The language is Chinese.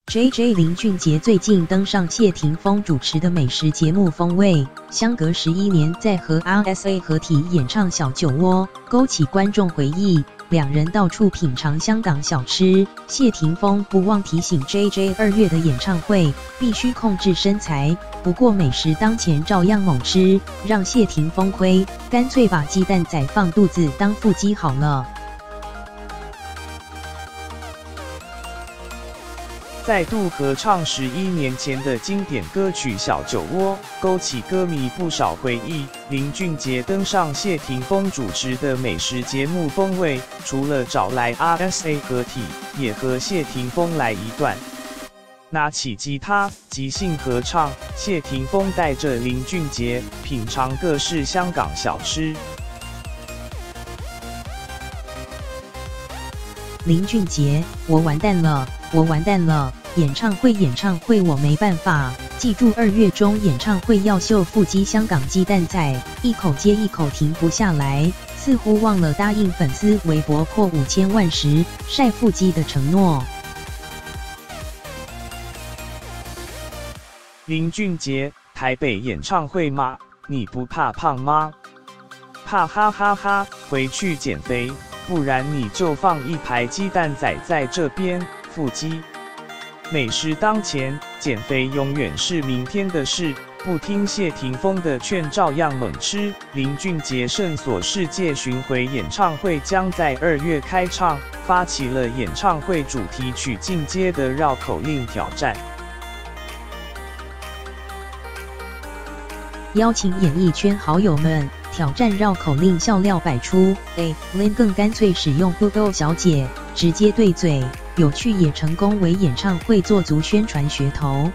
JJ 林俊杰最近登上谢霆锋主持的美食节目《风味》，相隔11年再和 RSA 合体演唱《小酒窝》，勾起观众回忆。两人到处品尝香港小吃，谢霆锋不忘提醒 JJ 2月的演唱会必须控制身材，不过美食当前照样猛吃，让谢霆锋亏，干脆把鸡蛋仔放肚子当腹肌好了。再度合唱11年前的经典歌曲《小酒窝》，勾起歌迷不少回忆。林俊杰登上谢霆锋主持的美食节目《风味》，除了找来 RSA 合体，也和谢霆锋来一段。拿起吉他，即兴合唱。谢霆锋带着林俊杰品尝各式香港小吃。林俊杰，我完蛋了，我完蛋了！演唱会，我没办法。记住2月中演唱会要秀腹肌，香港鸡蛋仔，一口接一口停不下来，似乎忘了答应粉丝微博破5000万时晒腹肌的承诺。林俊杰，台北演唱会吗？你不怕胖吗？怕哈哈哈！回去减肥，不然你就放一排鸡蛋仔在这边，腹肌。美食当前，减肥永远是明天的事。不听谢霆锋的劝，照样猛吃。林俊杰圣所世界巡回演唱会将在2月开唱，发起了演唱会主题曲进阶的绕口令挑战，邀请演艺圈好友们挑战绕口令，笑料百出。Lin 更干脆使用 Google 小姐直接对嘴，有趣也成功为演唱会做足宣传噱头。